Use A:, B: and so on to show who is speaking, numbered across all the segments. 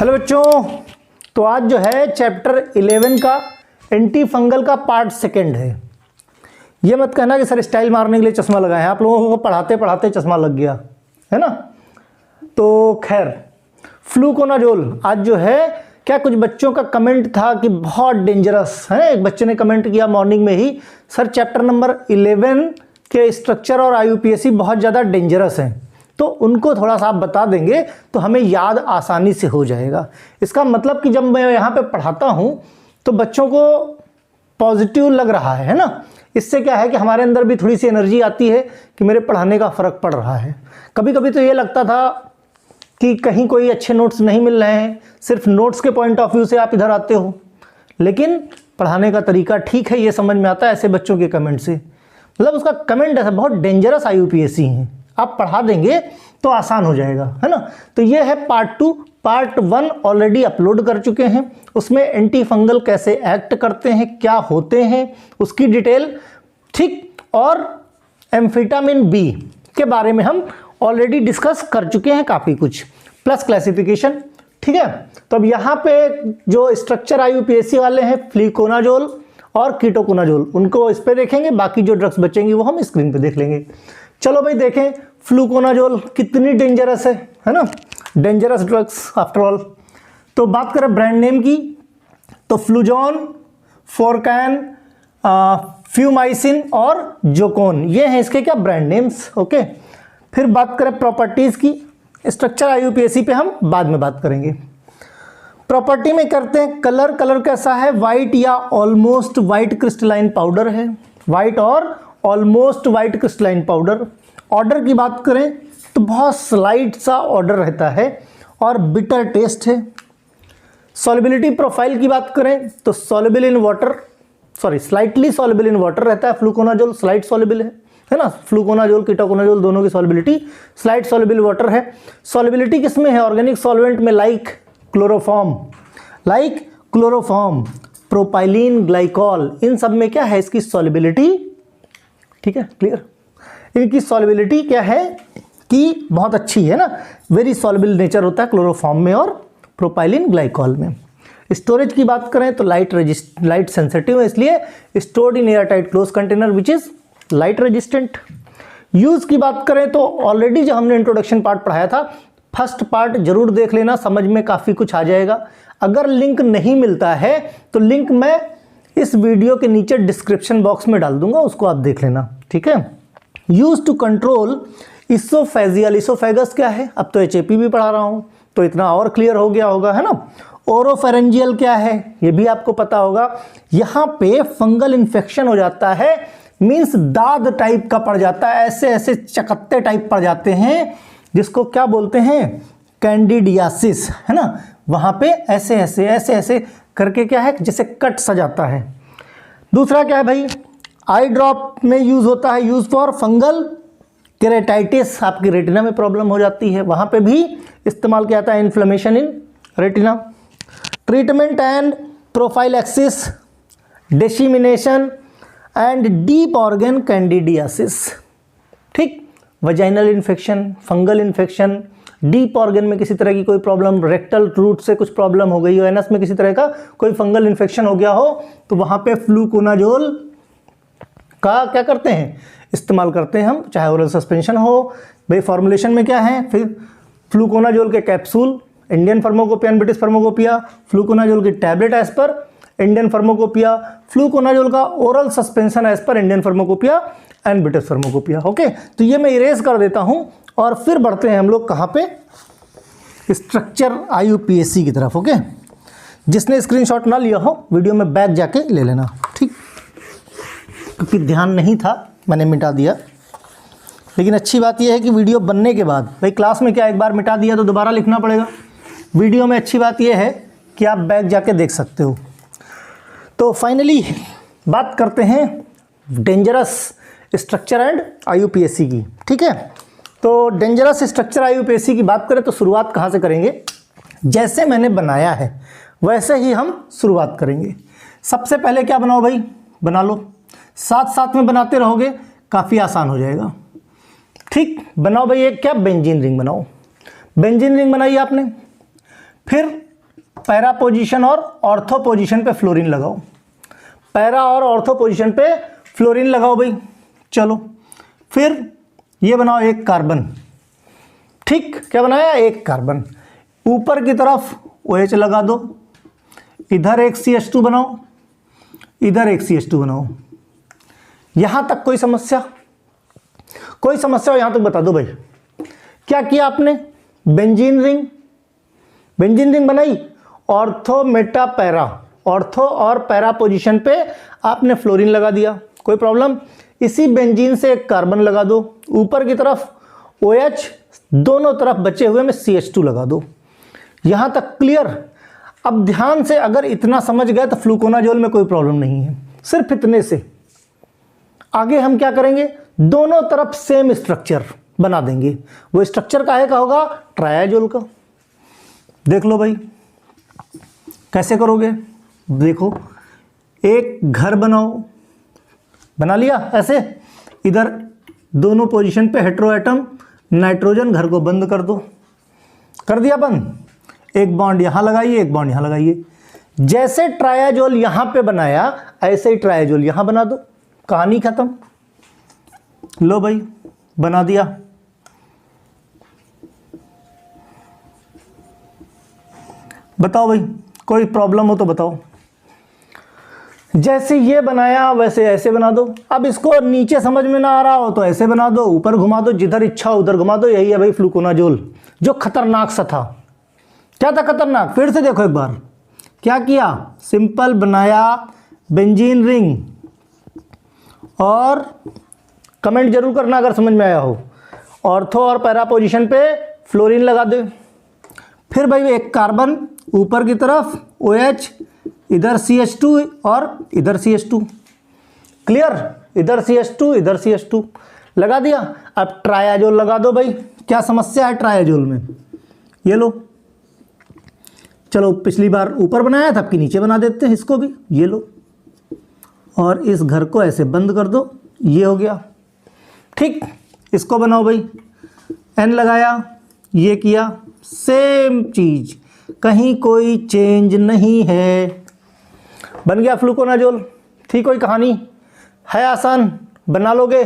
A: Hello बच्चों, तो आज जो है चैप्टर 11 का एंटी फंगल का पार्ट सेकंड है। ये मत कहना कि सर स्टाइल मारने के लिए चश्मा लगाए हैं, आप लोगों को पढ़ाते पढ़ाते चश्मा लग गया है ना। तो खैर, फ्लूकोनाजोल आज जो है, क्या कुछ बच्चों का कमेंट था कि बहुत डेंजरस है। एक बच्चे ने कमेंट किया मॉर्निंग में ही, सर चैप्टर नंबर 11 के स्ट्रक्चर और आईयूपीएसी बहुत ज़्यादा डेंजरस हैं, तो उनको थोड़ा सा आप बता देंगे तो हमें याद आसानी से हो जाएगा। इसका मतलब कि जब मैं यहाँ पे पढ़ाता हूँ तो बच्चों को पॉजिटिव लग रहा है ना। इससे क्या है कि हमारे अंदर भी थोड़ी सी एनर्जी आती है कि मेरे पढ़ाने का फ़र्क पड़ रहा है। कभी कभी तो ये लगता था कि कहीं कोई अच्छे नोट्स नहीं मिल रहे हैं, सिर्फ नोट्स के पॉइंट ऑफ व्यू से आप इधर आते हो, लेकिन पढ़ाने का तरीका ठीक है, ये समझ में आता है ऐसे बच्चों के कमेंट से। मतलब उसका कमेंट ऐसा बहुत डेंजरस आईयूपीएसी हैं, आप पढ़ा देंगे तो आसान हो जाएगा, है ना। तो ये है पार्ट 2। पार्ट 1 ऑलरेडी अपलोड कर चुके हैं, उसमें एंटी फंगल कैसे एक्ट करते हैं, क्या होते हैं, उसकी डिटेल ठीक, और एम्फेटामिन बी के बारे में हम ऑलरेडी डिस्कस कर चुके हैं काफ़ी कुछ, प्लस क्लासिफिकेशन, ठीक है। तो अब यहाँ पे जो स्ट्रक्चर आईयूपीएसी वाले हैं, फ्लूकोनाजोल और कीटोकोनाजोल, उनको इस पे देखेंगे, बाकी जो ड्रग्स बचेंगी वो हम स्क्रीन पे देख लेंगे। चलो भाई देखें फ्लूकोनाजोल कितनी डेंजरस है ना, डेंजरस ड्रग्स आफ्टर ऑल। तो बात करें ब्रांड नेम की, तो फ्लूजोन, फोरकैन, फ्यूमाइसिन और जोकोन, ये हैं इसके क्या ब्रांड नेम्स। ओके, फिर बात करें प्रॉपर्टीज़ की, स्ट्रक्चर आईयूपीएसी पे हम बाद में बात करेंगे। प्रॉपर्टी में करते हैं कलर। कलर कैसा है, वाइट या ऑलमोस्ट वाइट क्रिस्टलाइन पाउडर है, वाइट और almost white crystalline powder. Order की बात करें तो बहुत स्लाइट सा ऑर्डर रहता है और बिटर टेस्ट है। सॉल्युबिलिटी प्रोफाइल की बात करें तो soluble in water, slightly soluble in water रहता है। फ्लूकोनाजोल स्लाइट सॉल्युबल है ना, फ्लूकोनाजोल कीटोकोनाजोल दोनों की सॉल्युबिलिटी स्लाइट सॉल्युबल वाटर है। सॉल्युबिलिटी किसमें है, ऑर्गेनिक सॉल्वेंट में, लाइक क्लोरोफॉर्म, प्रोपाइलीन ग्लाइकॉल, इन सब में क्या है इसकी सॉल्युबिलिटी, ठीक है, क्लियर। इनकी सॉल्युबिलिटी क्या है कि बहुत अच्छी है ना, वेरी सॉल्युबल नेचर होता है क्लोरोफॉर्म में और प्रोपाइलीन ग्लाइकॉल में। स्टोरेज की बात करें तो लाइट सेंसिटिव है, इसलिए stored in air tight close container which is light resistant. Use की बात करें तो ऑलरेडी जो हमने इंट्रोडक्शन पार्ट पढ़ाया था, फर्स्ट पार्ट जरूर देख लेना, समझ में काफ़ी कुछ आ जाएगा। अगर लिंक नहीं मिलता है तो लिंक मैं इस वीडियो के नीचे डिस्क्रिप्शन बॉक्स में डाल दूंगा, उसको आप देख लेना, ठीक है। Use to control oesophageal, oesophagus क्या है, अब तो एचएपी भी पढ़ा रहा हूँ तो इतना और क्लियर हो गया होगा, है ना। ओरोफेरेंजियल क्या है ये भी आपको पता होगा। यहाँ पे फंगल इन्फेक्शन हो जाता है, मीन्स दाद टाइप का पड़ जाता है, ऐसे ऐसे चकत्ते टाइप पड़ जाते हैं, जिसको क्या बोलते हैं, कैंडिडियासिस, है ना। वहाँ पे ऐसे ऐसे ऐसे ऐसे करके क्या है, जैसे कट सा जाता है। दूसरा क्या है भाई, आई ड्रॉप में यूज़ होता है, यूज़ फॉर फंगल केरेटाइटिस, आपकी रेटिना में प्रॉब्लम हो जाती है, वहाँ पे भी इस्तेमाल किया जाता है, inflammation in retina. Treatment and prophylaxis, dissemination and deep organ candidiasis, ठीक। Vaginal infection, fungal infection, deep organ में किसी तरह की कोई प्रॉब्लम, रेक्टल रूट से कुछ प्रॉब्लम हो गई हो, एनस में किसी तरह का कोई फंगल इन्फेक्शन हो गया हो, तो वहाँ पे फ्लूकोनाजोल का क्या करते हैं, इस्तेमाल करते हैं हम, चाहे ओरल सस्पेंशन हो। भाई फॉर्मुलेशन में क्या है, फिर फ्लूकोनाजोल के capsule, Indian pharmacopoeia and British pharmacopoeia, fluconazole की टैबलेट एज पर इंडियन फार्माकोपिया, फ्लूकोनाजोल का ओरल सस्पेंशन एज पर Indian pharmacopoeia and British pharmacopoeia. Okay, तो ये मैं इरेज कर देता हूँ और फिर बढ़ते हैं हम लोग कहाँ पे, स्ट्रक्चर आईयूपीएसी की तरफ। ओके, जिसने स्क्रीनशॉट ना लिया हो वीडियो में बैक जाके ले लेना, ठीक, क्योंकि ध्यान नहीं था मैंने मिटा दिया। लेकिन अच्छी बात यह है कि वीडियो बनने के बाद, भाई क्लास में क्या एक बार मिटा दिया तो दोबारा लिखना पड़ेगा, वीडियो में अच्छी बात यह है कि आप बैक जाके देख सकते हो। तो फाइनली बात करते हैं डेंजरस स्ट्रक्चर एंड आईयूपीएसी की, ठीक है। तो डेंजरस स्ट्रक्चर आईयूपीएसी की बात करें तो शुरुआत कहाँ से करेंगे, जैसे मैंने बनाया है वैसे ही हम शुरुआत करेंगे। सबसे पहले क्या बनाओ भाई, बना लो, साथ साथ में बनाते रहोगे काफ़ी आसान हो जाएगा, ठीक। बनाओ भाई एक क्या, बेंजीन रिंग बनाओ। बेंजीन रिंग बनाई आपने, फिर पैरा पोजीशन और ऑर्थो पोजीशन पे फ्लोरीन लगाओ, पैरा और ऑर्थो पोजीशन पे फ्लोरीन लगाओ भाई। चलो फिर ये बनाओ एक कार्बन, ठीक, क्या बनाया, एक कार्बन। ऊपर की तरफ OH लगा दो, इधर एक CH2 बनाओ, इधर एक CH2 बनाओ। यहां तक कोई समस्या? कोई समस्या हो यहां तक बता दो भाई। क्या किया आपने, बेंजीन रिंग बनाई, ऑर्थो मेटा पैरा, ऑर्थो और पैरा पोजीशन पे आपने फ्लोरीन लगा दिया, कोई प्रॉब्लम। इसी बेंजीन से एक कार्बन लगा दो, ऊपर की तरफ OH, दोनों तरफ बचे हुए में CH2 लगा दो। यहां तक क्लियर? अब ध्यान से अगर इतना समझ गए तो फ्लूकोनाजोल में कोई प्रॉब्लम नहीं है, सिर्फ इतने से। आगे हम क्या करेंगे, दोनों तरफ सेम स्ट्रक्चर बना देंगे। वो स्ट्रक्चर काहे का होगा, ट्रायाजोल का। देख लो भाई कैसे करोगे, देखो एक घर बनाओ, बना लिया ऐसे, इधर दोनों पोजीशन पे हेटेरो एटम नाइट्रोजन, घर को बंद कर दो, कर दिया बंद। एक बॉन्ड यहां लगाइए, एक बॉन्ड यहां लगाइए। जैसे ट्रायाजोल यहां पे बनाया ऐसे ही ट्रायाजोल यहां बना दो, कहानी खत्म। लो भाई बना दिया। बताओ भाई कोई प्रॉब्लम हो तो बताओ। जैसे ये बनाया वैसे ऐसे बना दो। अब इसको नीचे समझ में ना आ रहा हो तो ऐसे बना दो, ऊपर घुमा दो, जिधर इच्छा हो उधर घुमा दो। यही है भाई फ्लूकोनाजोल, जो खतरनाक सा था। क्या था खतरनाक, फिर से देखो एक बार। क्या किया, सिंपल बनाया बेंजीन रिंग, और कमेंट जरूर करना अगर समझ में आया हो। ऑर्थो और पैरा पोजीशन पे फ्लोरीन लगा दे। फिर भाई एक कार्बन ऊपर की तरफ OH, इधर CH2 और इधर CH2, क्लियर, इधर CH2 इधर CH2 लगा दिया। अब ट्रायाजोल लगा दो भाई। क्या समस्या है ट्रायाजोल में, ये लो। चलो पिछली बार ऊपर बनाया था, अब की नीचे बना देते हैं इसको भी, ये लो। और इस घर को ऐसे बंद कर दो, ये हो गया ठीक। इसको बनाओ भाई, N लगाया, ये किया, सेम चीज, कहीं कोई चेंज नहीं है, बन गया फ्लूकोनाजोल। ठीक, कोई कहानी है, आसान, बना लोगे,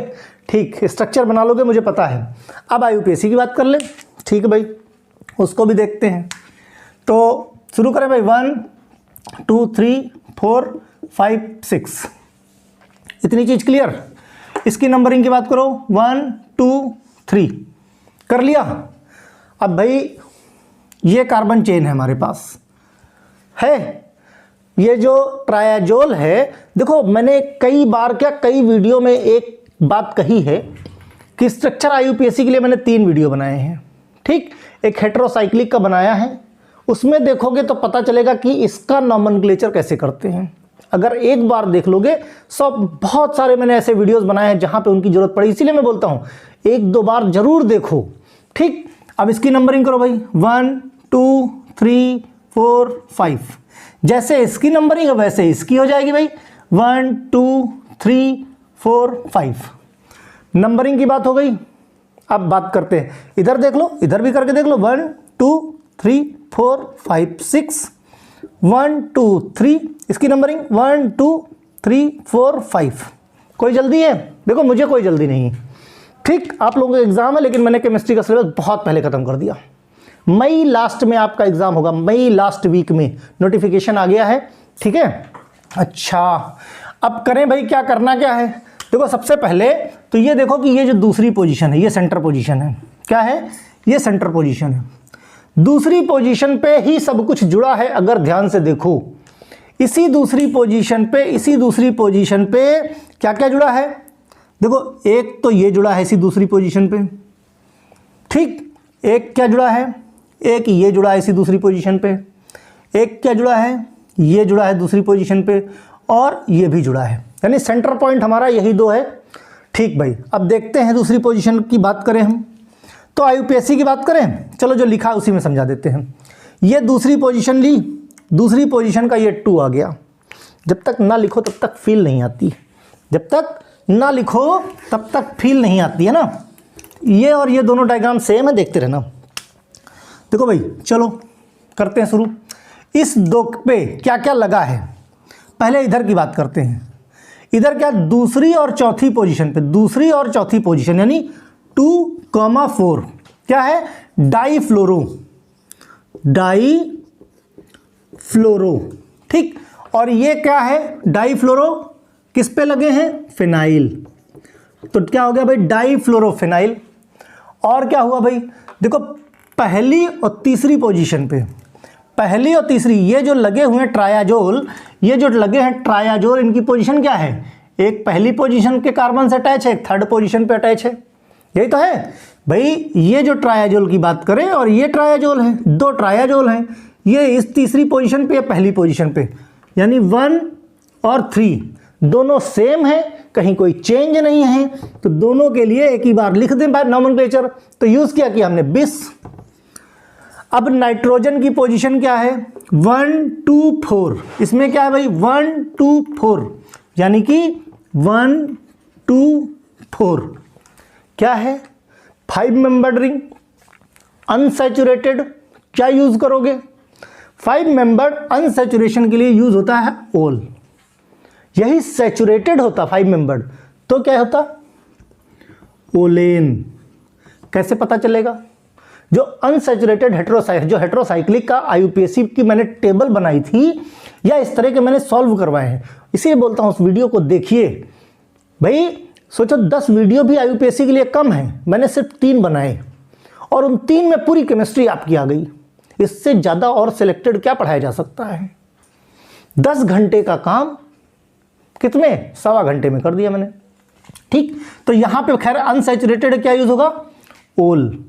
A: ठीक, स्ट्रक्चर बना लोगे, मुझे पता है। अब IUPAC की बात कर ले, ठीक है भाई, उसको भी देखते हैं। तो शुरू करें भाई, 1 2 3 4 5 6, इतनी चीज क्लियर। इसकी नंबरिंग की बात करो, 1 2 3 कर लिया। अब भाई ये कार्बन चेन है हमारे पास, है ये जो ट्रायाजोल है। देखो मैंने कई बार, क्या कई वीडियो में एक बात कही है कि स्ट्रक्चर IUPAC के लिए मैंने 3 वीडियो बनाए हैं, ठीक। एक हेटेरोसाइक्लिक का बनाया है, उसमें देखोगे तो पता चलेगा कि इसका नॉमेनक्लेचर कैसे करते हैं। अगर एक बार देख लोगे, सब बहुत सारे मैंने ऐसे वीडियोस बनाए हैं जहां पे उनकी जरूरत पड़ी, इसीलिए मैं बोलता हूं 1-2 बार जरूर देखो, ठीक। अब इसकी नंबरिंग करो भाई, 1 2 3 4 5। जैसे इसकी नंबरिंग है वैसे इसकी हो जाएगी भाई, 1 2 3 4 5। नंबरिंग की बात हो गई। अब बात करते हैं, इधर देख लो, इधर भी करके देख लो, 1 2 3 4 5 6, 1 2 3, इसकी नंबरिंग 1 2 3 4 5। कोई जल्दी है? देखो मुझे कोई जल्दी नहीं है, ठीक। आप लोगों का एग्जाम है, लेकिन मैंने केमिस्ट्री का सिलेबस बहुत पहले खत्म कर दिया। मई लास्ट में आपका एग्जाम होगा, मई लास्ट वीक में नोटिफिकेशन आ गया है, ठीक है। अच्छा अब करें भाई, क्या करना क्या है। देखो सबसे पहले तो ये देखो कि ये जो दूसरी पोजीशन है, ये सेंटर पोजीशन है। क्या है, ये सेंटर पोजीशन है। दूसरी पोजीशन पे ही सब कुछ जुड़ा है, अगर ध्यान से देखो। इसी दूसरी पोजीशन पे क्या क्या जुड़ा है, देखो एक तो ये जुड़ा है इसी दूसरी पोजीशन पे, ठीक। एक क्या जुड़ा है, एक ये जुड़ा है इसी दूसरी पोजीशन पे, एक क्या जुड़ा है, ये जुड़ा है दूसरी पोजीशन पे, और ये भी जुड़ा है। यानी सेंटर पॉइंट हमारा यही 2 है, ठीक भाई। अब देखते हैं दूसरी पोजीशन की बात करें हम तो, IUPAC की बात करें, चलो जो लिखा है उसी में समझा देते हैं। ये दूसरी पोजीशन ली, दूसरी पोजीशन का ये 2 आ गया। जब तक ना लिखो तब तक फील नहीं आती, जब तक ना लिखो तब तक फील नहीं आती है ना। ये और ये दोनों डायग्राम सेम है, देखते रहना। देखो भाई चलो करते हैं शुरू। इस दो पे क्या क्या लगा है, पहले इधर की बात करते हैं। इधर क्या, दूसरी और चौथी पोजीशन पे, दूसरी और चौथी पोजीशन यानी 2,4 क्या है, डाईफ्लोरो, डाईफ्लोरो, ठीक। और ये क्या है, डाईफ्लोरो किस पे लगे हैं, फिनाइल, तो क्या हो गया भाई, डाईफ्लोरोफिनाइल। और क्या हुआ भाई, देखो पहली और तीसरी पोजीशन पे, पहली और तीसरी ये जो लगे हुए हैं ट्रायाजोल, ये जो लगे हैं ट्रायाजोल, इनकी पोजीशन क्या है, एक पहली पोजीशन के कार्बन से अटैच है, एक थर्ड पोजीशन पे अटैच है, यही तो है भाई। ये जो ट्रायाजोल की बात करें और ये ट्रायाजोल है, दो ट्रायाजोल हैं, ये इस तीसरी पोजीशन पे या पहली पोजीशन पे, यानी 1 और 3 दोनों सेम है, कहीं कोई चेंज नहीं है, तो दोनों के लिए एक ही बार लिख दें बाय नॉमेनक्लेचर। तो यूज क्या किया हमने, 20। अब नाइट्रोजन की पोजीशन क्या है, 1 2 4, इसमें क्या है भाई 1 2 4, यानी कि 1 2 4 क्या है, 5 मेंबर्ड रिंग, अनसैचुरेटेड, क्या यूज करोगे, 5 मेंबर्ड अनसैचुरेशन के लिए यूज होता है ओल, यही सैचुरेटेड होता 5 मेंबर्ड तो क्या होता, ओलेन। कैसे पता चलेगा, जो अनसैचुरेटेड जो हेटेरोसाइक्लिक का आईयूपीएसी की मैंने टेबल बनाई थी, या इस तरह के मैंने सॉल्व करवाए हैं, इसीलिए बोलता हूं उस वीडियो को देखिए भाई। सोचो 10 वीडियो भी आईयूपीएसी के लिए कम है, मैंने सिर्फ 3 बनाए और उन 3 में पूरी केमिस्ट्री आपकी आ गई। इससे ज़्यादा और सिलेक्टेड क्या पढ़ाया जा सकता है, 10 घंटे का काम कितने, 1.25 घंटे में कर दिया मैंने, ठीक। तो यहां पे खैर अनसैचुरेटेड क्या यूज होगा, ओल।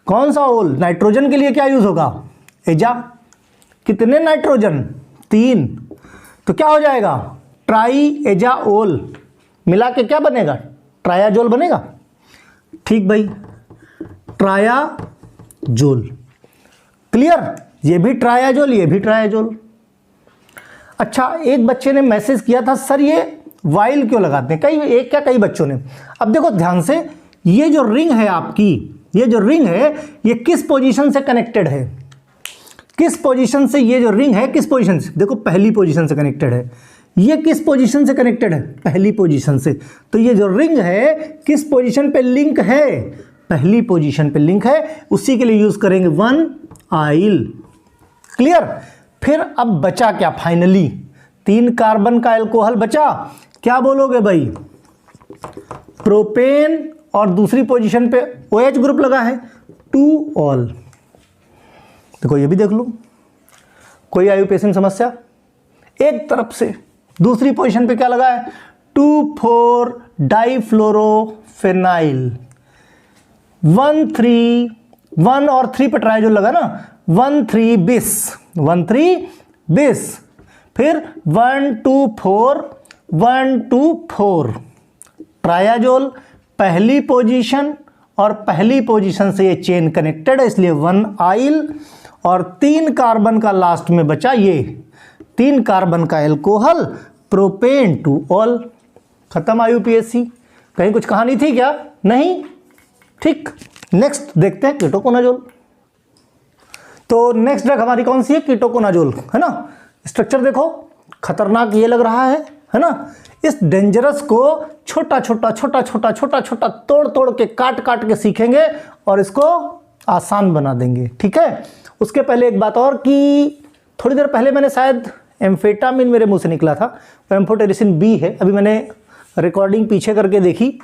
A: कौन सा ओल, नाइट्रोजन के लिए क्या यूज होगा, एजा। कितने नाइट्रोजन, 3, तो क्या हो जाएगा, ट्राई एजा ओल, मिला के क्या बनेगा, ट्रायाजोल बनेगा, ठीक भाई, ट्रायाजोल, क्लियर। ये भी ट्रायाजोल, ये भी ट्रायाजोल। अच्छा, एक बच्चे ने मैसेज किया था, सर ये वाइल क्यों लगाते हैं, एक क्या कई बच्चों ने। अब देखो ध्यान से, ये जो रिंग है आपकी, ये जो रिंग है ये किस पोजीशन से कनेक्टेड है, किस पोजीशन से, ये जो रिंग है किस पोजीशन से, देखो पहली पोजीशन से कनेक्टेड है, ये किस पोजीशन से कनेक्टेड है, पहली पोजीशन से। तो ये जो रिंग है किस पोजीशन पे लिंक है, पहली पोजीशन पे लिंक है, उसी के लिए यूज करेंगे 1 आइल, क्लियर। फिर अब बचा क्या, फाइनली 3 कार्बन का अल्कोहल बचा, क्या बोलोगे भाई, प्रोपेन, और दूसरी पोजीशन पे OH ग्रुप लगा है 2 ऑल। देखो ये भी देख लो, कोई आईयूपीएसी समस्या, एक तरफ से दूसरी पोजीशन पे क्या लगा है, 2,4 डाईफ्लोरोफिनाइल, 1 और 3 पे ट्राइजोल लगा ना, 1,3 बिस, 1,3 बिस, फिर 1 2 4 1 2 4 ट्रायाजोल, पहली पोजीशन, और पहली पोजीशन से ये चेन कनेक्टेड है इसलिए 1 आइल, और 3 कार्बन का लास्ट में बचा, ये 3 कार्बन का एल्कोहल, प्रोपेन 2 ऑल, खत्म आईयूपीएसी। कहीं कुछ कहानी थी क्या, नहीं, ठीक। नेक्स्ट देखते हैं कीटोकोनाजोल। तो नेक्स्ट ड्रग हमारी कौन सी है, कीटोकोनाजोल, है ना। स्ट्रक्चर देखो, खतरनाक ये लग रहा है ना। इस डेंजरस को छोटा छोटा छोटा छोटा छोटा छोटा तोड़ तोड़ के काट काट के सीखेंगे और इसको आसान बना देंगे, ठीक है। उसके पहले एक बात और कि थोड़ी देर पहले मैंने शायद एम्फेटामिन मेरे मुंह से निकला था, वो एम्फोटेरिसिन बी है। अभी मैंने रिकॉर्डिंग पीछे करके देखी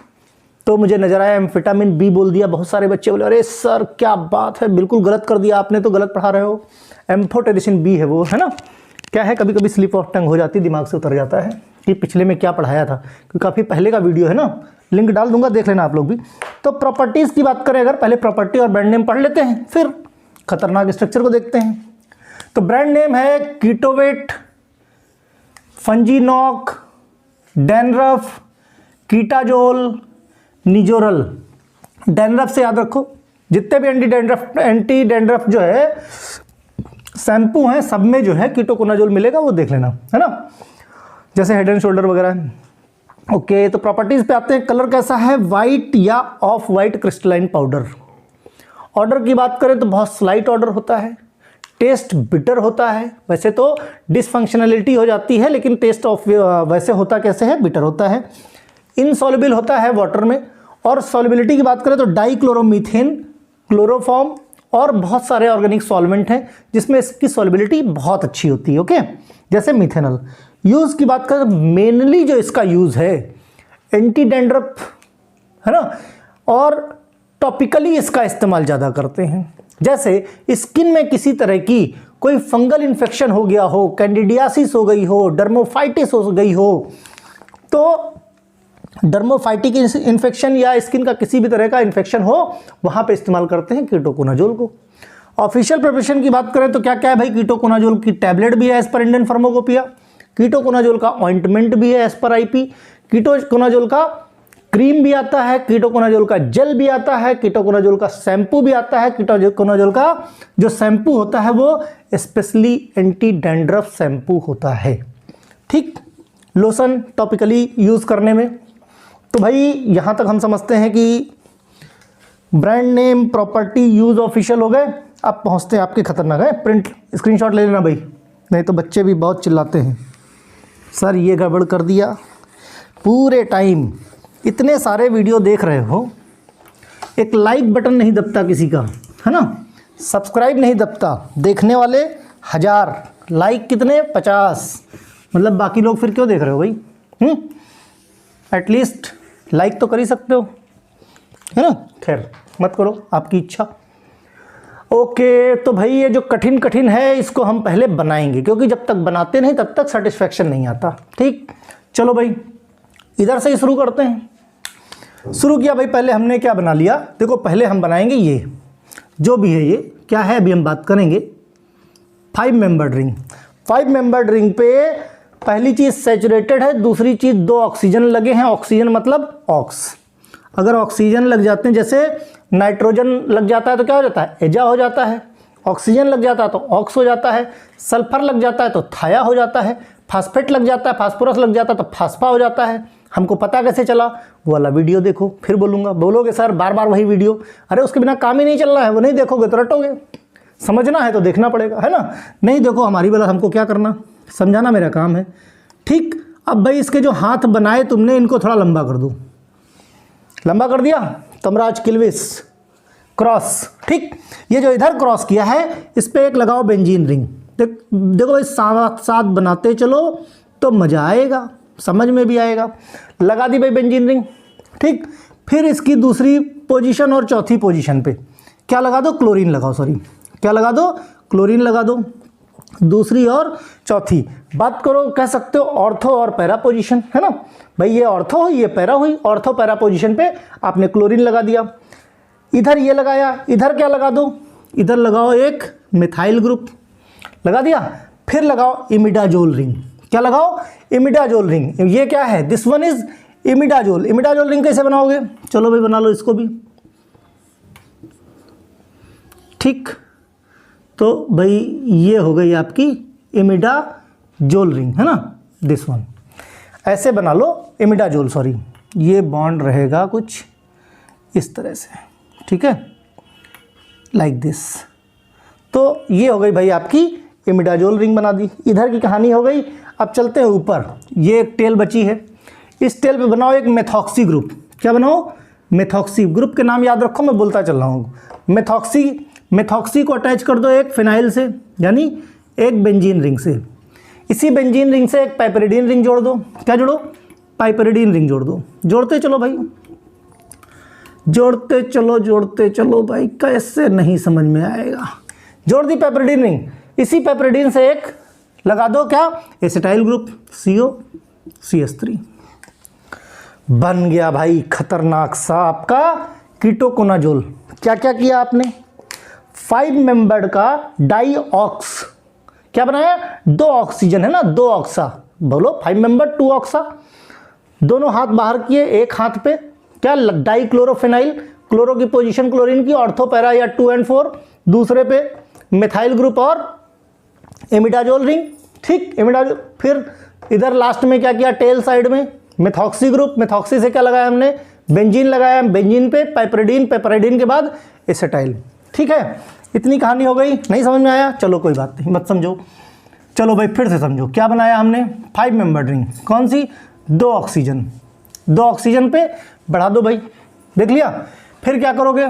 A: तो मुझे नजर आया एम्फेटामिन बी बोल दिया। बहुत सारे बच्चे बोले अरे सर क्या बात है, बिल्कुल गलत कर दिया आपने, तो गलत पढ़ा रहे हो। एम्फोटेरिसिन बी है वो, है ना। क्या है, कभी कभी स्लिप ऑफ टंग हो जाती, दिमाग से उतर जाता है कि पिछले में क्या पढ़ाया था, क्योंकि काफ़ी पहले का वीडियो है ना, लिंक डाल दूंगा, देख लेना आप लोग भी। तो प्रॉपर्टीज़ की बात करें अगर, पहले प्रॉपर्टी और ब्रांड नेम पढ़ लेते हैं, फिर खतरनाक स्ट्रक्चर को देखते हैं। तो ब्रांड नेम है कीटोवेट, फंजीनॉक, डैनरफ, कीटाजोल, निजोरल। डैनरफ से याद रखो, जितने भी एंटी डैंड्रफ जो है शैम्पू हैं सब में जो है कीटोकोनाजोल मिलेगा, वो देख लेना, है ना, जैसे हेड एंड शोल्डर वगैरह। ओके, तो प्रॉपर्टीज पे आते हैं। कलर कैसा है, वाइट या of white crystalline powder. Order की बात करें तो बहुत स्लाइट ऑर्डर होता है। टेस्ट बिटर होता है। वैसे तो डिसफंक्शनलिटी हो जाती है, लेकिन टेस्ट ऑफ वैसे होता कैसे है, बिटर होता है। इनसॉल्युबल होता है वाटर में। और सॉल्युबिलिटी की बात करें तो डाइक्लोरोमीथेन, क्लोरोफॉर्म और बहुत सारे ऑर्गेनिक सॉल्वेंट हैं जिसमें इसकी सॉल्युबिलिटी बहुत अच्छी होती है। ओके, जैसे मिथेनॉल। यूज़ की बात करें, मेनली जो इसका यूज़ है एंटी डैंड्रफ है ना, और टॉपिकली इसका इस्तेमाल ज़्यादा करते हैं। जैसे स्किन में किसी तरह की कोई फंगल इन्फेक्शन हो गया हो, कैंडिडियासिस हो गई हो, डर्मोफाइटिस हो गई हो, तो डर्मोफाइटिक इन्फेक्शन या स्किन का किसी भी तरह का इन्फेक्शन हो, वहाँ पे इस्तेमाल करते हैं कीटोकोनाजोल को। ऑफिशियल प्रिपरेशन की बात करें तो क्या क्या है भाई, कीटोकोनाजोल की टैबलेट भी है एज पर इंडियन फार्माकोपिया, कीटोकोनाजोल का ऑइंटमेंट भी है एज पर आईपी, कीटोकोनाजोल का क्रीम भी आता है, कीटोकोनाजोल का जेल भी आता है, कीटोकोनाजोल का शैम्पू भी आता है। कीटोकोनाजोल का जो शैम्पू होता है वो स्पेशली एंटी डैंड्रफ शैम्पू होता है। ठीक, लोशन टॉपिकली यूज़ करने में। तो भाई यहाँ तक हम समझते हैं कि brand name, property, use official हो गए। अब पहुँचते हैं आपके खतरनाक है, प्रिंट स्क्रीनशॉट ले लेना भाई, नहीं तो बच्चे भी बहुत चिल्लाते हैं, सर ये गड़बड़ कर दिया। पूरे टाइम इतने सारे वीडियो देख रहे हो, एक लाइक बटन नहीं दबता किसी का, है ना, सब्सक्राइब नहीं दबता, देखने वाले 1000, लाइक कितने 50, मतलब बाकी लोग फिर क्यों देख रहे हो भाई? एटलीस्ट लाइक तो कर ही सकते हो, है ना। खैर मत करो, आपकी इच्छा। ओके, तो भाई ये जो कठिन कठिन है इसको हम पहले बनाएंगे, क्योंकि जब तक बनाते नहीं तब तक सेटिस्फैक्शन नहीं आता। ठीक, चलो भाई इधर से ही शुरू करते हैं। शुरू किया भाई, पहले हमने क्या बना लिया, देखो पहले हम बनाएंगे ये जो भी है, ये क्या है अभी हम बात करेंगे, 5 मेंबर्ड रिंग। 5 मेंबर्ड रिंग पे पहली चीज़ सैचुरेटेड है, दूसरी चीज़ 2 ऑक्सीजन लगे हैं। ऑक्सीजन मतलब ऑक्स, अगर ऑक्सीजन लग जाते हैं, जैसे नाइट्रोजन लग जाता है तो क्या हो जाता है, एजा हो जाता है, ऑक्सीजन लग जाता है तो ऑक्स हो जाता है, सल्फर लग जाता है तो थाया हो जाता है, फास्फेट लग जाता है, फास्फोरस लग जाता है तो फास्फा हो जाता है। हमको पता कैसे चला, वो वाला वीडियो देखो, फिर बोलूँगा, बोलोगे सर बार बार वही वीडियो, अरे उसके बिना काम ही नहीं चल रहा है, वो नहीं देखोगे तो रटोगे। समझना है तो देखना पड़ेगा, है ना, नहीं देखो हमारी वाला, हमको क्या करना, समझाना मेरा काम है। ठीक, अब भाई इसके जो हाथ बनाए तुमने, इनको थोड़ा लंबा कर दो, लंबा कर दिया, तमराज किल्विस क्रॉस। ठीक, ये जो इधर क्रॉस किया है इस पर एक लगाओ बेंजीन रिंग। देखो भाई साथ साथ बनाते चलो तो मज़ा आएगा, समझ में भी आएगा। लगा दी भाई बेंजीन रिंग। ठीक, फिर इसकी दूसरी पोजीशन और चौथी पोजीशन पे क्या लगा दो, क्लोरीन लगाओ, सॉरी क्या लगा दो, क्लोरीन लगा दो, दूसरी और चौथी। बात करो, कह सकते हो ऑर्थो और पैरा पोजीशन, है ना भाई, ये ऑर्थो हुई ये पैरा हुई, ऑर्थो पैरा पोजीशन पे आपने क्लोरीन लगा दिया। इधर ये लगाया, इधर क्या लगा दो, इधर लगाओ एक मिथाइल ग्रुप, लगा दिया। फिर लगाओ इमिडाजोल रिंग, क्या लगाओ, इमिडाजोल रिंग। ये क्या है, this one is imidazole. Imidazole ring कैसे बनाओगे, चलो भाई बना लो इसको भी। ठीक, तो भाई ये हो गई आपकी इमिडाजोल रिंग, है ना, दिस वन। ऐसे बना लो इमिडाजोल, सॉरी ये बॉन्ड रहेगा कुछ इस तरह से, ठीक है, लाइक दिस। तो ये हो गई भाई आपकी इमिडाजोल रिंग बना दी। इधर की कहानी हो गई। अब चलते हैं ऊपर, ये एक टेल बची है, इस टेल पे बनाओ एक मेथॉक्सी ग्रुप। क्या बनाओ, मेथॉक्सी ग्रुप के नाम याद रखो, मैं बोलता चल रहा हूँ। मेथॉक्सी को अटैच कर दो एक फिनाइल से, यानी एक बेंजीन रिंग से। इसी बेंजीन रिंग से एक पाइपरिडीन रिंग जोड़ दो। क्या जोड़ो, पाइपरिडीन रिंग जोड़ दो। जोड़ते चलो भाई, जोड़ते चलो भाई, कैसे नहीं समझ में आएगा। जोड़ दी पाइपरिडीन रिंग। इसी पाइपरिडीन से एक लगा दो क्या, एसिटाइल ग्रुप, COCH3। बन गया भाई खतरनाक सा आपका कीटोकोनाजोल। क्या क्या किया आपने, 5 मेंबर्ड का डाईऑक्स, क्या बनाया, 2 ऑक्सीजन है ना, 2 ऑक्सा, बोलो 5 मेंबर 2 ऑक्सा। दोनों हाथ बाहर किए, एक हाथ पे क्या, डाइक्लोरोफिनाइल, क्लोरो की पोजीशन क्लोरीन की, ऑर्थो पैरा या 2 और 4, दूसरे पे मिथाइल ग्रुप और इमिडाजोल रिंग। ठीक, इमिडाजोल। फिर इधर लास्ट में क्या किया, टेल साइड में मेथॉक्सी ग्रुप, मेथॉक्सी से क्या लगाया हमने, बेंजीन लगाया, बेंजीन पे पाइपरिडीन, पाइपरिडीन के बाद एसिटाइल। ठीक है, इतनी कहानी हो गई। नहीं समझ में आया, चलो कोई बात नहीं, मत समझो। चलो भाई फिर से समझो, क्या बनाया हमने, 5 मेंबर रिंग, कौन सी, 2 ऑक्सीजन, 2 ऑक्सीजन पे बढ़ा दो भाई, देख लिया। फिर क्या करोगे,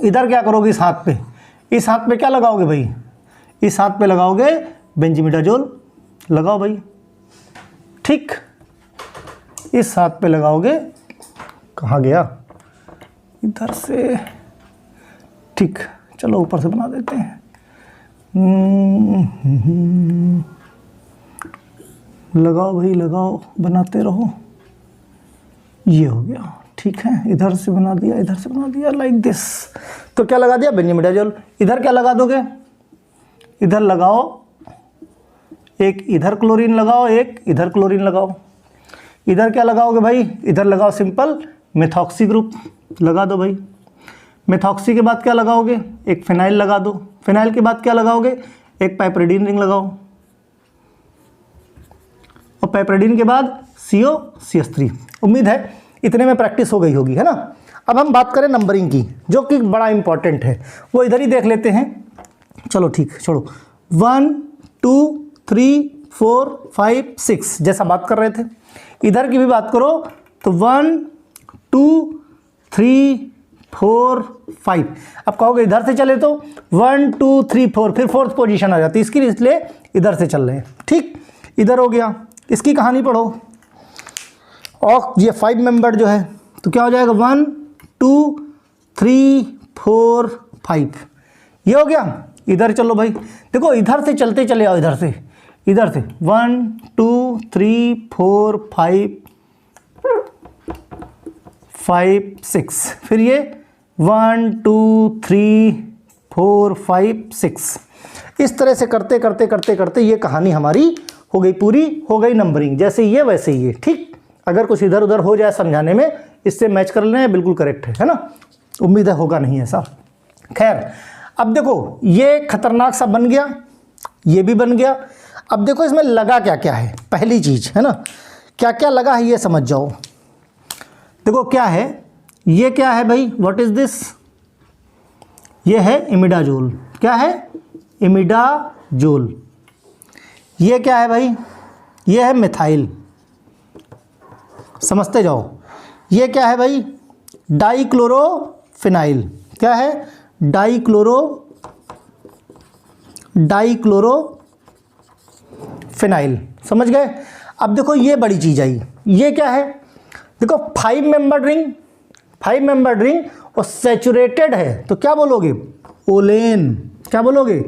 A: इधर क्या करोगे, इस हाथ पे, इस हाथ पे क्या लगाओगे भाई, इस हाथ पे लगाओगे बेंजीमिडाजोल, लगाओ भाई, ठीक। इस हाथ पे लगाओगे, कहाँ गया, इधर से, ठीक, चलो ऊपर से बना देते हैं। लगाओ भाई लगाओ, बनाते रहो, ये हो गया, ठीक है। इधर से बना दिया, इधर से बना दिया, लाइक दिस। तो क्या लगा दिया, बेंजीमिडाजोल। इधर क्या लगा दोगे, इधर लगाओ एक, इधर क्लोरीन लगाओ एक, इधर क्लोरीन लगाओ। इधर क्या लगाओगे भाई, इधर लगाओ सिंपल मेथॉक्सी ग्रुप, लगा दो भाई। मेथॉक्सी के बाद क्या लगाओगे, एक फिनाइल लगा दो। फिनाइल के बाद क्या लगाओगे, एक पाइपरिडीन रिंग लगाओ, और पाइपरिडीन के बाद COCH3। उम्मीद है इतने में प्रैक्टिस हो गई होगी, है ना। अब हम बात करें नंबरिंग की, जो कि बड़ा इंपॉर्टेंट है, वो इधर ही देख लेते हैं। चलो ठीक, छोड़ो, 1 2 3 4 5 6 जैसा बात कर रहे थे, इधर की भी बात करो तो 1 2 3 4 5। अब कहोगे इधर से चले तो 1 2 3 4, फिर 4th पोजीशन आ जाती है इसकी, इसलिए इधर से चल रहे हैं, ठीक। इधर हो गया, इसकी कहानी पढ़ो, और ये 5 मेंबर जो है तो क्या हो जाएगा, 1 2 3 4 5, ये हो गया। इधर चलो भाई, देखो इधर से चलते चले आओ, इधर से 1 2 3 4 5 6, फिर ये 1 2 3 4 5 6। इस तरह से करते करते करते करते ये कहानी हमारी हो गई, पूरी हो गई नंबरिंग, जैसे ये वैसे ये, ठीक। अगर कुछ इधर उधर हो जाए समझाने में, इससे मैच कर लेना, बिल्कुल करेक्ट है ना। उम्मीद है होगा नहीं ऐसा। खैर अब देखो ये खतरनाक सा बन गया, ये भी बन गया। अब देखो इसमें लगा क्या क्या है, पहली चीज है ना, क्या क्या लगा है ये समझ जाओ। देखो क्या है, ये क्या है भाई, व्हाट इज दिस, ये है इमिडाजोल। क्या है, इमिडाजोल। ये क्या है भाई, ये है मिथाइल, समझते जाओ। ये क्या है भाई, डाइक्लोरोफिनाइल। क्या है, डाइक्लोरोफिनाइल, समझ गए। अब देखो ये बड़ी चीज आई, ये क्या है, देखो 5 मेंबर रिंग, 5 मेंबर रिंग और सैचुरेटेड है, तो क्या बोलोगे, ओलेन। क्या बोलोगे,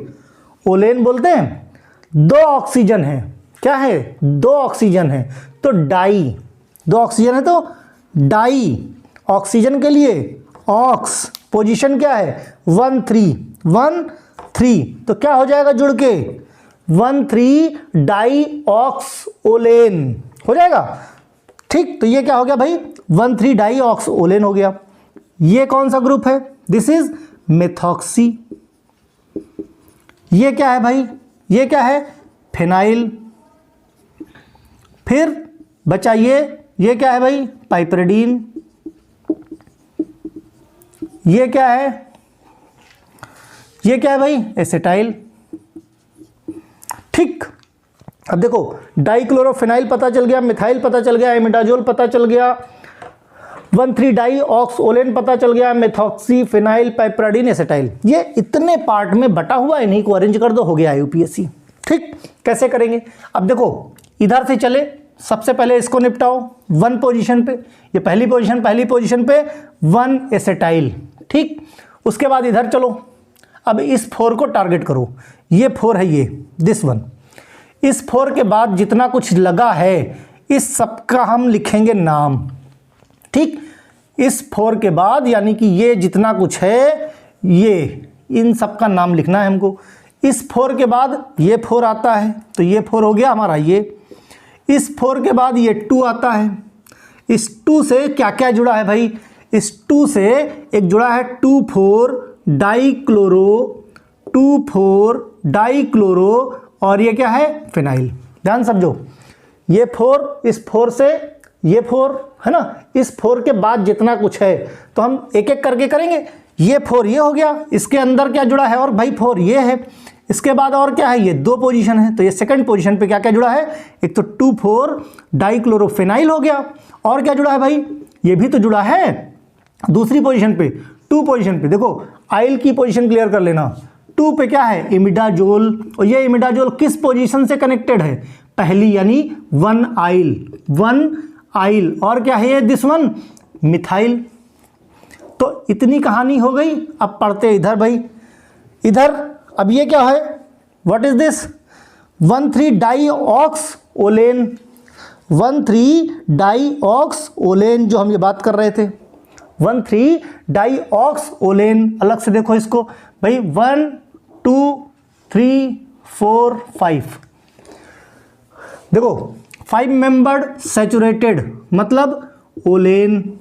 A: ओलेन बोलते हैं। 2 ऑक्सीजन है, क्या है, 2 ऑक्सीजन है, तो डाई, 2 ऑक्सीजन है तो डाई, ऑक्सीजन के लिए ऑक्स, पोजीशन क्या है 1 3 1 3, तो क्या हो जाएगा जुड़ के 1 3 डाई ऑक्स ओलेन हो जाएगा, ठीक। तो ये क्या हो गया भाई, 1 3 डाई ऑक्स ओलेन हो गया। ये कौन सा ग्रुप है, दिस इज मेथॉक्सी। ये क्या है भाई, ये क्या है, फिनाइल। फिर बचा ये क्या है भाई, पाइपरिडीन। ये क्या है भाई, एसिटाइल, ठीक। अब देखो डाइक्लोरोफिनाइल पता चल गया, मिथाइल पता चल गया, इमिडाजोल पता चल गया, 1 3 डाई ऑक्स ओलेन पता चल गया, मेथॉक्सी, फिनाइल, पाइपरिडीन, एसिटाइल। ये इतने पार्ट में बटा हुआ है, इन्हीं को अरेंज कर दो, हो गया यूपीएससी, ठीक। कैसे करेंगे, अब देखो इधर से चले, सबसे पहले इसको निपटाओ 1 पोजीशन पे, ये पहली पोजीशन पे 1 एसिटाइल, ठीक। उसके बाद इधर चलो, अब इस 4 को टारगेट करो, ये 4 है, ये दिस वन। इस 4 के बाद जितना कुछ लगा है इस सब का हम लिखेंगे नाम, ठीक। इस 4 के बाद यानी कि ये जितना कुछ है, ये इन सब का नाम लिखना है हमको। इस 4 के बाद ये 4 आता है, तो ये 4 हो गया हमारा ये। इस 4 के बाद ये 2 आता है। इस 2 से क्या क्या जुड़ा है भाई, इस 2 से एक जुड़ा है 2,4 डाइक्लोरो, और ये क्या है, फिनाइल। ध्यान समझो, ये 4, इस 4 से ये 4 है ना, इस 4 के बाद जितना कुछ है तो हम एक एक करके करेंगे। ये 4 ये हो गया, इसके अंदर क्या जुड़ा है और भाई 4 ये है, इसके बाद और क्या है, ये 2 पोजीशन है, तो ये सेकंड पोजीशन पे क्या क्या जुड़ा है, एक तो 2,4 डाइक्लोरोफेनाइल हो गया, और क्या जुड़ा है भाई, ये भी तो जुड़ा है दूसरी पोजीशन पे, 2 पोजीशन पे। देखो आइल की पोजीशन क्लियर कर लेना, 2 पे क्या है, इमिडाजोल, और ये इमिडाजोल किस पोजीशन से कनेक्टेड है, पहली यानी 1 आइल, और क्या है ये, दिस वन मिथाइल। तो इतनी कहानी हो गई। अब पढ़ते इधर भाई, इधर अब ये क्या है, व्हाट इज दिस, 1,3-डाईऑक्सओलेन, 1,3-डाईऑक्सओलेन जो हम ये बात कर रहे थे, 1,3-डाईऑक्सओलेन। अलग से देखो इसको भाई, 1 2 3 4 5, देखो 5 मेंबर्ड सैचुरेटेड मतलब ओलेन,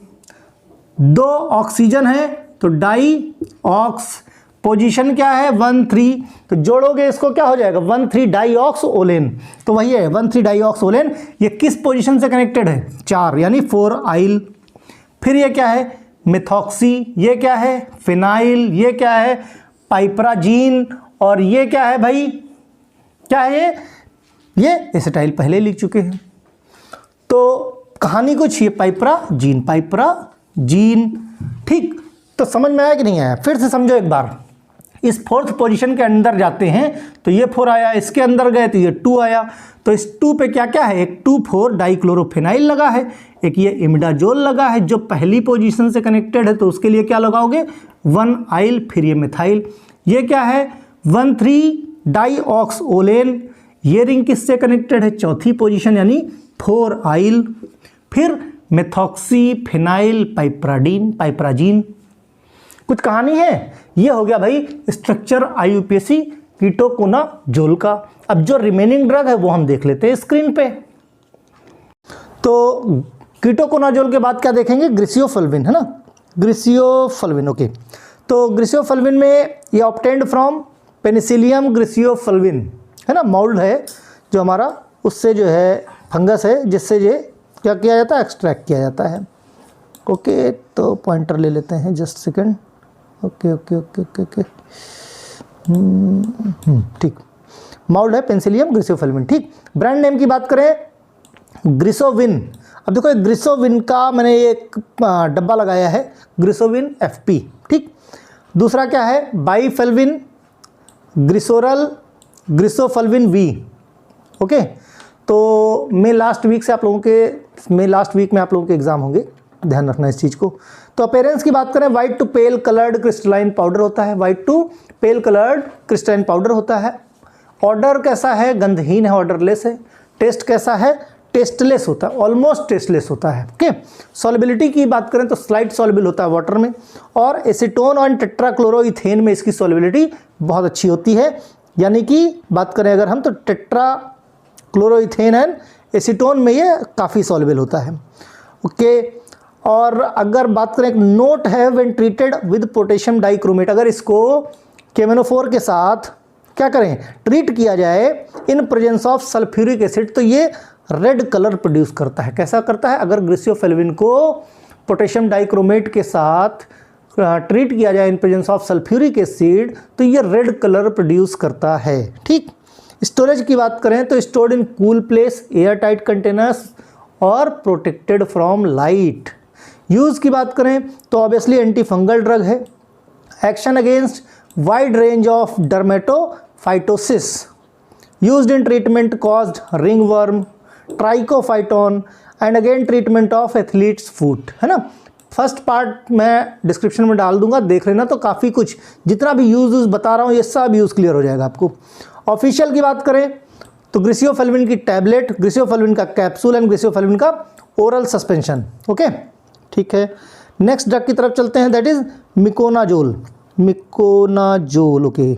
A: 2 ऑक्सीजन है तो डाई ऑक्स, पोजीशन क्या है 1,3, तो जोड़ोगे इसको क्या हो जाएगा 1,3-डाईऑक्सओलेन, तो वही है 1,3-डाईऑक्सओलेन। ये किस पोजीशन से कनेक्टेड है, 4 यानी 4 आइल। फिर ये क्या है मिथॉक्सी, ये क्या है फिनाइल, ये क्या है पाइपराजीन, और ये क्या है भाई, क्या है ये एसिटाइल, पहले लिख चुके हैं। तो कहानी कुछ ये पाइपराजीन, ठीक। तो समझ में आया कि नहीं आया, फिर से समझो एक बार। इस 4th पोजीशन के अंदर जाते हैं तो ये 4 आया, इसके अंदर गए तो ये 2 आया, तो इस 2 पे क्या क्या है, एक 2,4 डाइक्लोरोफेनाइल लगा है, एक ये इमिडाजोल लगा है जो पहली पोजीशन से कनेक्टेड है, तो उसके लिए क्या लगाओगे 1 आइल, फिर ये मिथाइल। ये क्या है 1,3-डाईऑक्सओलेन, ये रिंग किससे कनेक्टेड है, चौथी पोजीशन यानी 4 आइल, फिर मेथॉक्सी फिनाइल पाइपराजीन। कुछ कहानी है, ये हो गया भाई स्ट्रक्चर आईयूपीएसी कीटोकोनाजोल का। अब जो रिमेनिंग ड्रग है वो हम देख लेते हैं स्क्रीन पे। तो कीटोकोनाजोल के बाद क्या देखेंगे, ग्रिसियोफल्विन, है ना, ग्रिसियोफल्विन, ओके। तो ग्रिसियोफल्विन में ये ऑब्टेन्ड फ्रॉम पेनिसिलियम ग्रिसियोफल्विन, है ना, मोल्ड है जो हमारा, उससे जो है फंगस है जिससे ये क्या किया जाता है, एक्सट्रैक्ट किया जाता है। ओके, तो पॉइंटर ले लेते हैं, जस्ट सेकंड। ओके, ठीक, माउल्ड है पेनिसिलियम ग्रिसियोफल्विन, ठीक। ब्रांड नेम की बात करें ग्रिसोविन। अब देखो एक ग्रिसोविन का मैंने एक डब्बा लगाया है, ग्रिसोविन FP, ठीक। दूसरा क्या है बाईफेल्विन, ग्रिसोरल, ग्रिसोफल्विन V, ओके। तो मैं लास्ट वीक में आप लोगों के एग्जाम होंगे, ध्यान रखना इस चीज़ को। तो अपेरेंस की बात करें, white to pale coloured crystalline powder होता है, white to pale coloured crystalline powder होता है। ऑर्डर कैसा है, गंधहीन है, ऑर्डरलेस है। टेस्ट कैसा है, टेस्टलेस होता है, ऑलमोस्ट टेस्टलेस होता है, ओके। सॉल्युबिलिटी की बात करें तो स्लाइट सॉल्युबल होता है वाटर में, और एसीटोन और टेट्राक्लोरोइथेन में इसकी सॉल्युबिलिटी बहुत अच्छी होती है। यानी कि बात करें अगर हम तो टेट्राक्लोरोइथेन एंड एसीटोन में ये काफ़ी सॉल्युबल होता है, ओके। और अगर बात करें, एक नोट है when treated with potassium dichromate, अगर इसको KMnO4 के साथ क्या करें, ट्रीट किया जाए in presence of sulphuric acid, तो ये रेड कलर प्रोड्यूस करता है। कैसा करता है, अगर ग्रिसियोफेल्विन को पोटेशियम डाइक्रोमेट के साथ ट्रीट किया जाए in presence of sulphuric acid, तो ये रेड कलर प्रोड्यूस करता है, ठीक। स्टोरेज की बात करें तो stored in cool place, air tight containers और प्रोटेक्टेड फ्रॉम लाइट। यूज़ की बात करें तो ऑब्वियसली एंटी फंगल ड्रग है। Action against wide range of dermatophytosis, used in treatment caused ringworm, Trichophyton and again treatment of athletes foot, है ना। First part मैं description में डाल दूंगा, देख लेना, तो काफ़ी कुछ जितना भी यूज़ बता रहा हूँ ये सब यूज़ क्लियर हो जाएगा आपको। ऑफिशियल की बात करें तो ग्रिसियोफेल्विन की टैबलेट, ग्रिसियोफेल्विन का कैप्सूल एंड ग्रिसियोफेल्विन का ओरल सस्पेंशन, ओके, ठीक है। नेक्स्ट ड्रग की तरफ चलते हैं, that is miconazole, okay.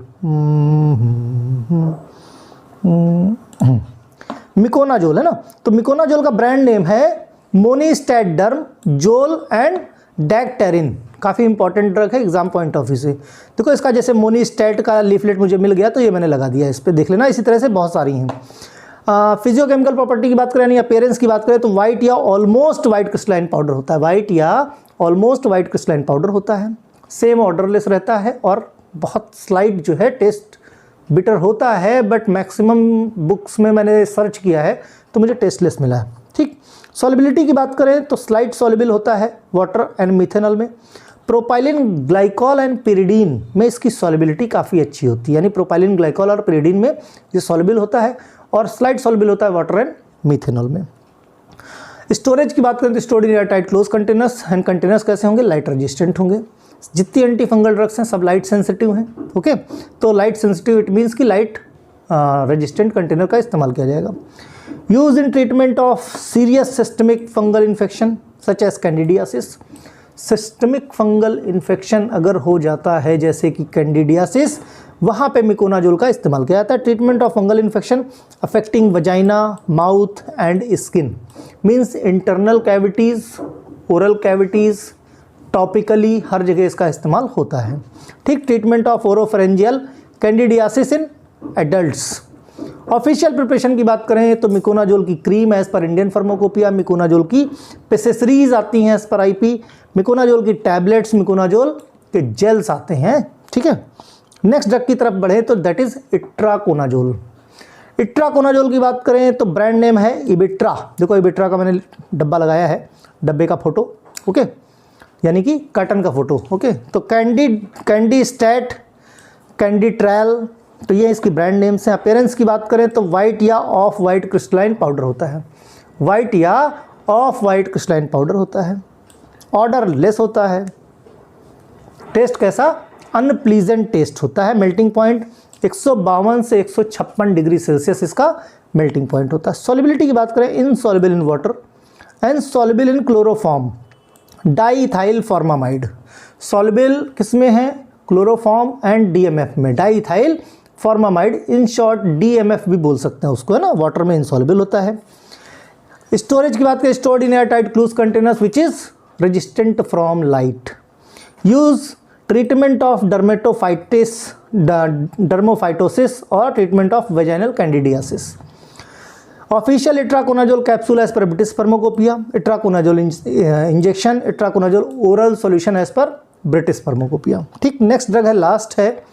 A: Miconazole, है ना। तो मिकोनाजोल का ब्रांड नेम है मोनिस्टैट डर्म जोल एंड डैक्टेरिन, काफ़ी इंपॉर्टेंट ड्रग है एग्जाम पॉइंट ऑफ व्यू से। देखो इसका जैसे मोनिस्टैट का लीफलेट मुझे मिल गया तो ये मैंने लगा दिया, इस पर देख लेना। इसी तरह से बहुत सारी हैं। फिजियोकेमिकल प्रॉपर्टी की बात करें यानी अपीयरेंस की बात करें तो वाइट या ऑलमोस्ट वाइट क्रिस्टलाइन पाउडर होता है, वाइट या ऑलमोस्ट वाइट क्रिस्टलाइन पाउडर होता है। सेम ऑर्डरलेस रहता है और बहुत स्लाइट जो है टेस्ट बिटर होता है, बट मैक्सिमम बुक्स में मैंने सर्च किया है तो मुझे टेस्टलेस मिला है। ठीक, सॉल्युबिलिटी की बात करें तो स्लाइट सॉल्युबल होता है वाटर एंड मिथेनॉल में। प्रोपाइलिन ग्लाइकॉल एंड पिरिडीन में इसकी सॉल्युबिलिटी काफ़ी अच्छी होती है, यानी प्रोपाइलिन ग्लाइकॉल और पिरिडीन में ये सॉल्युबल होता है और स्लाइट सॉल्युबल होता है वाटर एंड मिथेनॉल में। स्टोरेज की बात करें तो stored in airtight close containers, and containers कैसे होंगे, लाइट रेजिस्टेंट होंगे। जितनी एंटी फंगल ड्रग्स हैं सब लाइट सेंसिटिव हैं। ओके, तो लाइट सेंसिटिव इट मीन्स कि लाइट रेजिस्टेंट कंटेनर का इस्तेमाल किया जाएगा। Use in treatment of serious systemic fungal infection such as candidiasis. Systemic fungal infection अगर हो जाता है जैसे कि कैंडिडियासिस, वहाँ पे मिकोनाजोल का इस्तेमाल किया जाता है। Treatment of fungal infection affecting vagina, mouth and skin, means internal cavities, oral cavities, topically हर जगह इसका इस्तेमाल होता है। ठीक, treatment of oropharyngeal candidiasis in adults. Official preparation की बात करें तो मिकोनाजोल की क्रीम एज पर इंडियन फार्माकोपिया, मिकोनाजोल की पेसेसरीज आती हैं एज पर आईपी, मिकोनाजोल की टैबलेट्स, मिकोनाजोल के जेल्स आते हैं। ठीक है, नेक्स्ट ड्रग की तरफ बढ़े तो दैट इज इट्राकोनाजोल। इट्राकोनाजोल की बात करें तो ब्रांड नेम है इबिट्रा। देखो इबिट्रा का मैंने डब्बा लगाया है, डब्बे का फोटो, ओके, यानी कि कर्टन का फोटो। ओके, तो कैंडी स्टैट, कैंडिट्रैल, तो ये इसकी ब्रांड नेम्स हैं। अपीयरेंस की बात करें तो वाइट या ऑफ वाइट क्रिस्टलाइन पाउडर होता है, वाइट या ऑफ वाइट क्रिस्टलाइन पाउडर होता है। ऑर्डर लेस होता है। टेस्ट कैसा, अनप्लीजेंट टेस्ट होता है। मेल्टिंग पॉइंट 152 से 156 डिग्री सेल्सियस इसका मेल्टिंग पॉइंट होता है। सॉल्युबिलिटी की बात करें, insoluble in water and soluble in chloroform, diethyl formamide. Soluble किसमें है, क्लोरोफॉर्म एंड डीएमएफ में, diethyl formamide, in short DMF भी बोल सकते हैं उसको, है ना, वाटर में इनसॉल्युबल होता है। स्टोरेज की बात करें, stored in airtight close containers which is resistant from light. Use treatment of dermatophytosis और treatment of vaginal candidiasis. Official itraconazole capsule as per British pharmacopoeia, itraconazole injection, itraconazole oral solution as per British pharmacopoeia. ठीक, next drug है, last है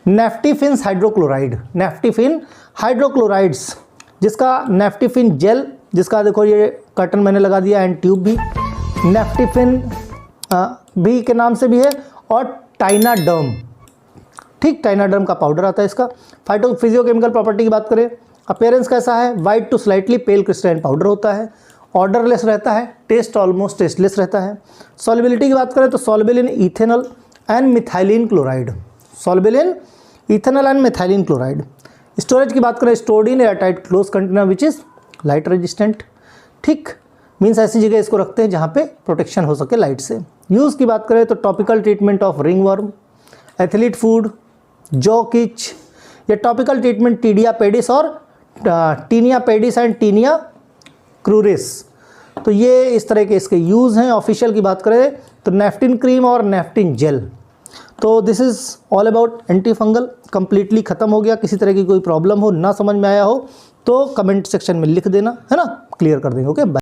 A: naftifine hydrochloride. नेफ्टिफिन hydrochlorides, जिसका नेफ्टिफिन jail, जिसका देखो ये curtain मैंने लगा दिया एंड ट्यूब भी, नेफ्टिफिन भी के नाम से भी है, और टाइनाडर्म। ठीक, टाइनाडर्म का पाउडर आता है इसका। फाइटो फिजियोकेमिकल प्रॉपर्टी की बात करें, अपीयरेंस कैसा है, white to slightly pale crystalline powder होता है, ऑर्डरलेस रहता है, टेस्ट ऑलमोस्ट टेस्टलेस रहता है। सॉल्युबिलिटी की बात करें तो soluble in ethanol and methylene chloride, soluble in ethanol and methylene chloride. Storage की बात करें, stored in airtight close container which is light resistant. ठीक, मीन्स ऐसी जगह इसको रखते हैं जहाँ पे प्रोटेक्शन हो सके लाइट से। यूज़ की बात करें तो topical treatment of ringworm, athlete foot, jock itch, या टॉपिकल ट्रीटमेंट टीडिया पेडिस और tinea pedis and tinea cruris. तो ये इस तरह के इसके यूज़ हैं। ऑफिशियल की बात करें तो नेफ्टिन क्रीम और नेफ्टिन जेल। तो this is all about anti fungal, completely ख़त्म हो गया। किसी तरह की कोई प्रॉब्लम हो, ना समझ में आया हो तो कमेंट सेक्शन में लिख देना, है ना, क्लियर कर देंगे। Okay, bye.